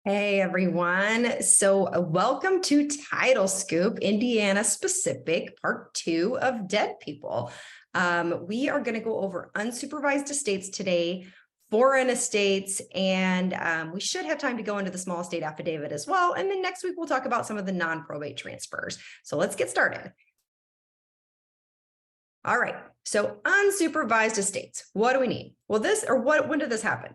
Hey everyone. So welcome to Title Scoop, Indiana specific, part 2 of Dead People. We are going to go over unsupervised estates today, foreign estates, and we should have time to go into the small estate affidavit as well. And then next week, we'll talk about some of the non-probate transfers. So let's get started. All right. So unsupervised estates, what do we need? Well, when did this happen?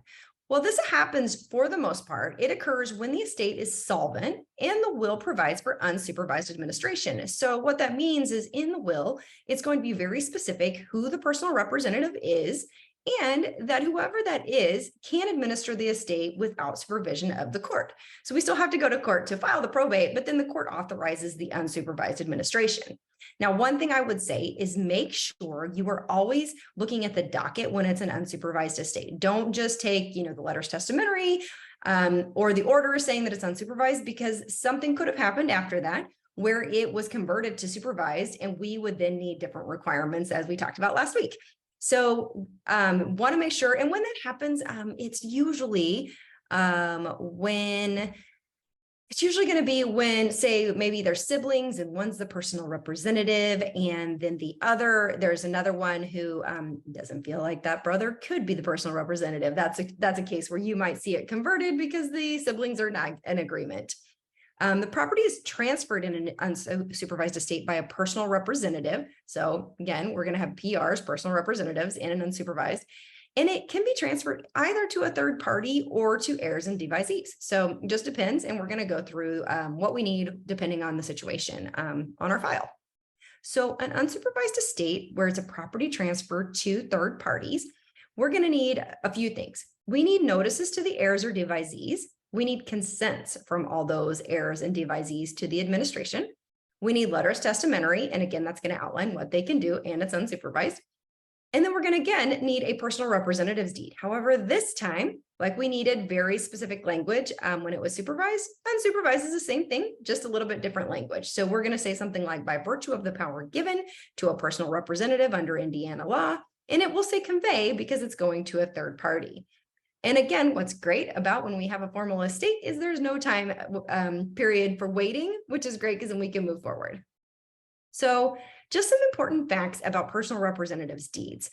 Well, this happens for the most part. It occurs when the estate is solvent and the will provides for unsupervised administration. So what that means is in the will, it's going to be very specific who the personal representative is and that whoever that is can administer the estate without supervision of the court. So we still have to go to court to file the probate, but then the court authorizes the unsupervised administration. Now, one thing I would say is make sure you are always looking at the docket when it's an unsupervised estate. Don't just take, the letters testamentary or the order saying that it's unsupervised, because something could have happened after that where it was converted to supervised, and we would then need different requirements as we talked about last week. So want to make sure, and when that happens, it's usually going to be when, say, maybe they're siblings and one's the personal representative, and then there's another one who doesn't feel like that brother could be the personal representative. That's a case where you might see it converted because the siblings are not in agreement. The property is transferred in an unsupervised estate by a personal representative. So again, we're going to have PRs, personal representatives, and an unsupervised. And it can be transferred either to a third party or to heirs and devisees. So it just depends. And we're going to go through what we need depending on the situation on our file. So an unsupervised estate where it's a property transfer to third parties, we're going to need a few things. We need notices to the heirs or devisees. We need consents from all those heirs and devisees to the administration. We need letters testamentary. And again, that's going to outline what they can do, and it's unsupervised. And then we're going to, again, need a personal representative's deed. However, this time, like we needed very specific language when it was supervised. Unsupervised is the same thing, just a little bit different language. So we're going to say something like, by virtue of the power given to a personal representative under Indiana law, and it will say convey because it's going to a third party. And again, what's great about when we have a formal estate is there's no time period for waiting, which is great because then we can move forward. So just some important facts about personal representatives deeds.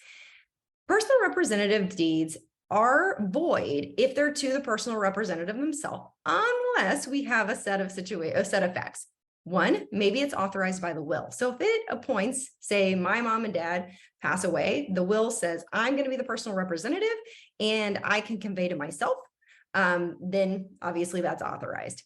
Personal representative deeds are void if they're to the personal representative themselves, unless we have a set of facts. One, maybe it's authorized by the will. So if it appoints, say, my mom and dad pass away, the will says, I'm going to be the personal representative and I can convey to myself, then obviously that's authorized.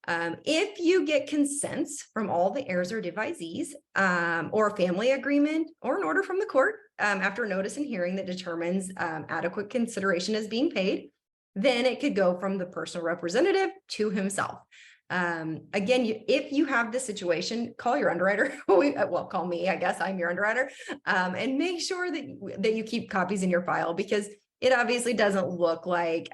If you get consents from all the heirs or devisees, or a family agreement or an order from the court after notice and hearing that determines adequate consideration is being paid, then it could go from the personal representative to himself. Again, if you have this situation, call your underwriter. Well, call me, I guess I'm your underwriter, and make sure that you keep copies in your file, because it obviously doesn't look like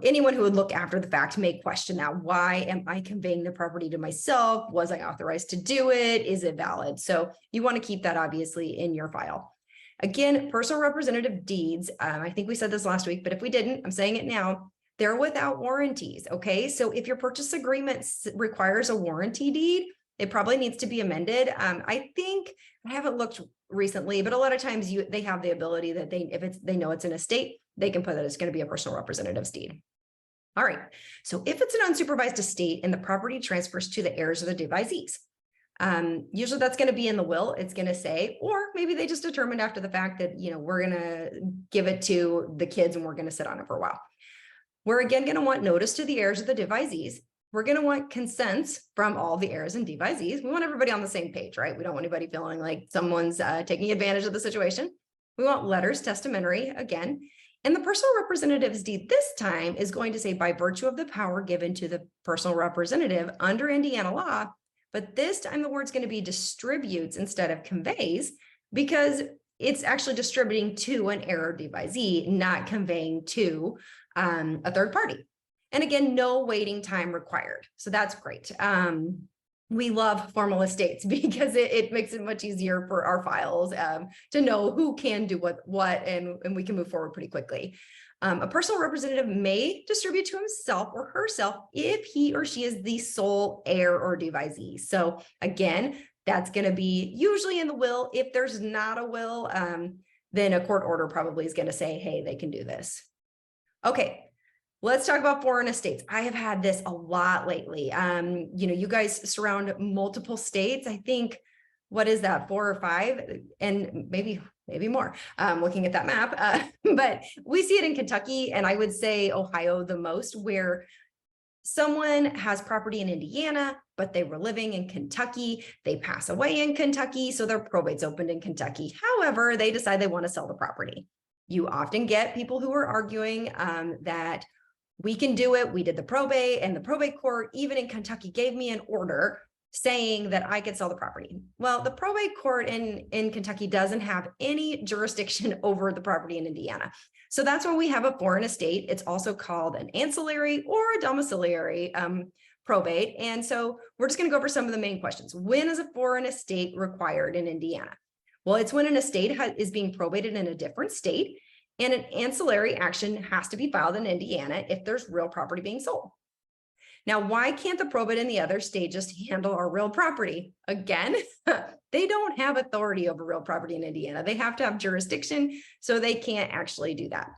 anyone who would look after the fact may question that. Why am I conveying the property to myself? Was I authorized to do it? Is it valid? So you want to keep that obviously in your file. Again, personal representative deeds, I think we said this last week, but if we didn't, I'm saying it now, they're without warranties. Okay. So if your purchase agreement requires a warranty deed, it probably needs to be amended. I think I haven't looked recently, but a lot of times they have the ability that if they know it's an estate, they can put that it's going to be a personal representative's deed. All right. So if it's an unsupervised estate and the property transfers to the heirs or the devisees, usually that's going to be in the will. It's going to say, or maybe they just determined after the fact that, we're going to give it to the kids and we're going to sit on it for a while. We're again going to want notice to the heirs or the devisees. We're going to want consents from all the heirs and devisees. We want everybody on the same page, right? We don't want anybody feeling like someone's taking advantage of the situation. We want letters testamentary again. And the personal representative's deed this time is going to say, by virtue of the power given to the personal representative under Indiana law. But this time the word's going to be distributes instead of conveys, because it's actually distributing to an heir or devisee, not conveying to a third party. And again, no waiting time required. So that's great. We love formal estates because it makes it much easier for our files to know who can do what, and we can move forward pretty quickly. A personal representative may distribute to himself or herself if he or she is the sole heir or devisee. So again, that's going to be usually in the will. If there's not a will, then a court order probably is going to say, hey, they can do this. Okay, let's talk about foreign estates. I have had this a lot lately. You guys surround multiple states. I think, what is that, 4 or 5, and maybe more, looking at that map, but we see it in Kentucky, and I would say Ohio the most, where someone has property in Indiana, but they were living in Kentucky. They pass away in Kentucky, so their probate's opened in Kentucky. However, they decide they want to sell the property. You often get people who are arguing that we can do it. We did the probate, and the probate court, even in Kentucky, gave me an order saying that I could sell the property. Well, the probate court in Kentucky doesn't have any jurisdiction over the property in Indiana. So that's why we have a foreign estate. It's also called an ancillary or a domiciliary probate. And so we're just going to go over some of the main questions. When is a foreign estate required in Indiana? Well, it's when an estate is being probated in a different state, and an ancillary action has to be filed in Indiana if there's real property being sold. Now, why can't the probate in the other state just handle our real property? Again, they don't have authority over real property in Indiana. They have to have jurisdiction, so they can't actually do that.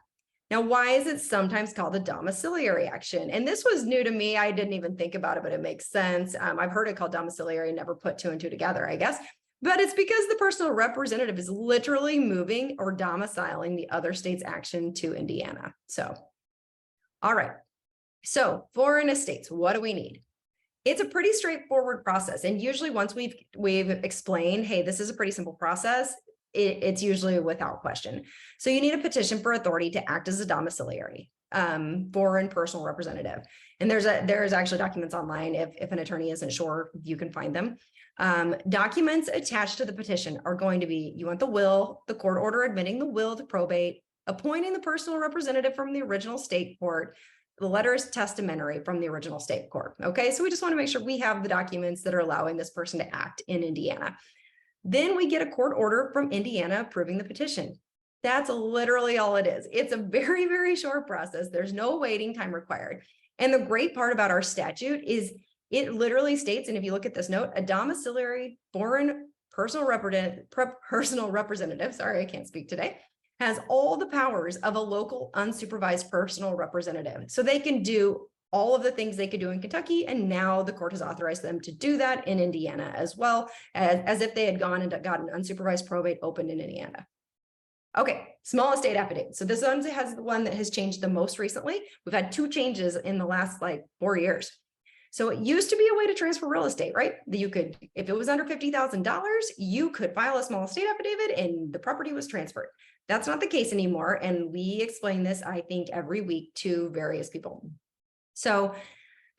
Now, why is it sometimes called a domiciliary action? And this was new to me. I didn't even think about it, but it makes sense. I've heard it called domiciliary, never put 2 and 2 together, I guess. But it's because the personal representative is literally moving or domiciling the other state's action to Indiana. So, all right. So foreign estates, what do we need? It's a pretty straightforward process. And usually once we've explained, hey, this is a pretty simple process, it's usually without question. So you need a petition for authority to act as a domiciliary foreign personal representative. And there's actually documents online. If an attorney isn't sure, you can find them. Documents attached to the petition are going to be, you want the will, the court order admitting the will to probate, appointing the personal representative from the original state court. The letter is testamentary from the original state court. Okay, so we just want to make sure we have the documents that are allowing this person to act in Indiana. Then we get a court order from Indiana approving the petition. That's literally all it is. It's a very, very short process. There's no waiting time required. And the great part about our statute is it literally states, and if you look at this note, a domiciliary foreign personal representative, sorry, I can't speak today, has all the powers of a local unsupervised personal representative. So they can do all of the things they could do in Kentucky, and now the court has authorized them to do that in Indiana as well, as if they had gone and gotten unsupervised probate opened in Indiana. Okay, small estate affidavit. So this one has the one that has changed the most recently. We've had 2 changes in the last 4 years. So it used to be a way to transfer real estate, right? That you could, if it was under $50,000, you could file a small estate affidavit and the property was transferred. That's not the case anymore. And we explain this, I think, every week to various people. So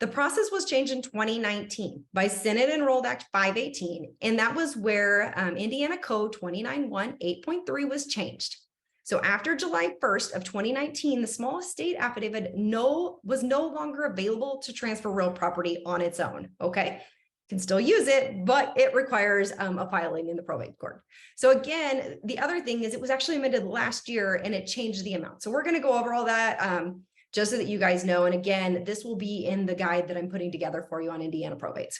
the process was changed in 2019 by Senate Enrolled Act 518. And that was where Indiana Code 2918.3 was changed. So after July 1st of 2019, the small estate affidavit was no longer available to transfer real property on its own. Okay. Can still use it, but it requires a filing in the probate court. So again, the other thing is it was actually amended last year and it changed the amount. So we're going to go over all that just so that you guys know. And again, this will be in the guide that I'm putting together for you on Indiana probates.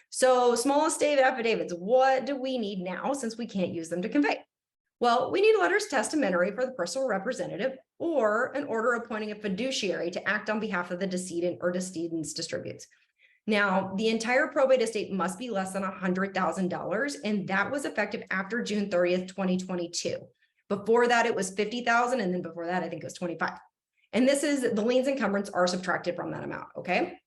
So small estate affidavits, what do we need now since we can't use them to convey? Well, we need letters testamentary for the personal representative or an order appointing a fiduciary to act on behalf of the decedent or decedent's distributes. Now, the entire probate estate must be less than $100,000, and that was effective after June 30th, 2022. Before that, it was $50,000, and then before that, I think it was $25,000. And this is the liens and encumbrance are subtracted from that amount, okay?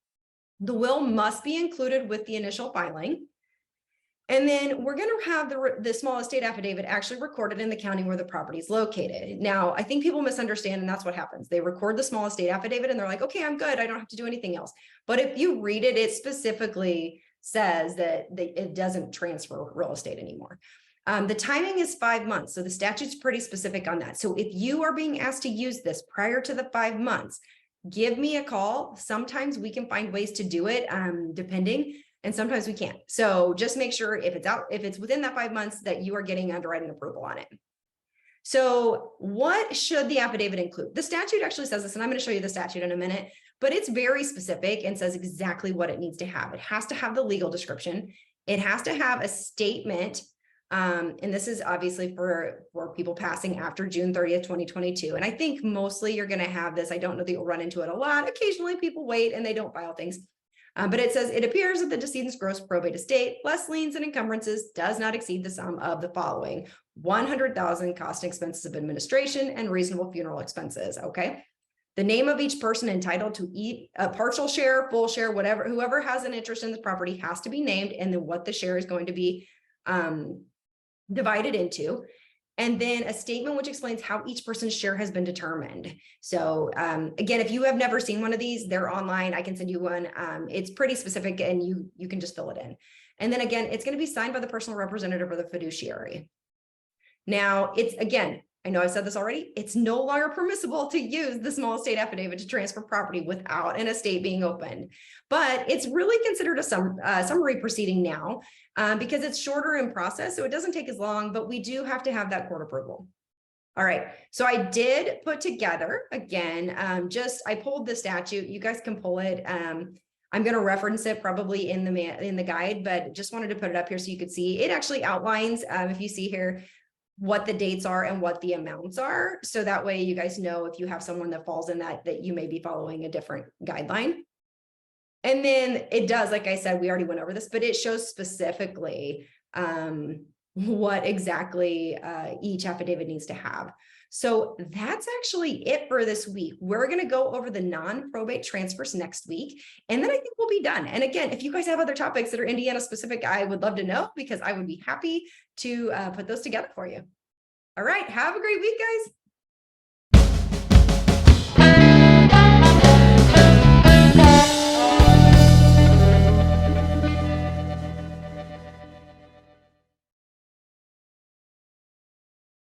The will must be included with the initial filing. And then we're going to have the small estate affidavit actually recorded in the county where the property is located. Now, I think people misunderstand, and that's what happens. They record the small estate affidavit and they're like, okay, I'm good. I don't have to do anything else. But if you read it, it specifically says that it doesn't transfer real estate anymore. The timing is 5 months. So the statute's pretty specific on that. So if you are being asked to use this prior to the 5 months, give me a call. Sometimes we can find ways to do it, depending. And sometimes we can't. So just make sure if it's within that 5 months that you are getting underwriting approval on it. So what should the affidavit include? The statute actually says this, and I'm going to show you the statute in a minute, but it's very specific and says exactly what it needs to have. It has to have the legal description. It has to have a statement. And this is obviously for people passing after June 30th, 2022. And I think mostly you're going to have this. I don't know that you'll run into it a lot. Occasionally people wait and they don't file things. But it says, it appears that the decedent's gross probate estate, less liens and encumbrances, does not exceed the sum of the following: 100,000 cost and expenses of administration and reasonable funeral expenses. Okay. The name of each person entitled to eat a partial share, full share, whatever, whoever has an interest in the property has to be named, and then what the share is going to be divided into. And then a statement which explains how each person's share has been determined. So again, if you have never seen one of these, they're online. I can send you one. It's pretty specific and you can just fill it in. And then again, it's going to be signed by the personal representative or the fiduciary. Now, it's, again, I know I've said this already, it's no longer permissible to use the small estate affidavit to transfer property without an estate being opened, but it's really considered a summary proceeding now because it's shorter in process, so it doesn't take as long, but we do have to have that court approval. All right, so I did put together, again, I pulled the statute. You guys can pull it. I'm going to reference it probably in the guide, but just wanted to put it up here so you could see. It actually outlines, if you see here, what the dates are and what the amounts are. So that way you guys know if you have someone that falls in that you may be following a different guideline. And then it does, like I said, we already went over this, but it shows specifically what exactly each affidavit needs to have. So that's actually it for this week. We're going to go over the non-probate transfers next week, and then I think we'll be done. And again, if you guys have other topics that are Indiana specific, I would love to know, because I would be happy to put those together for you. All right. Have a great week, guys.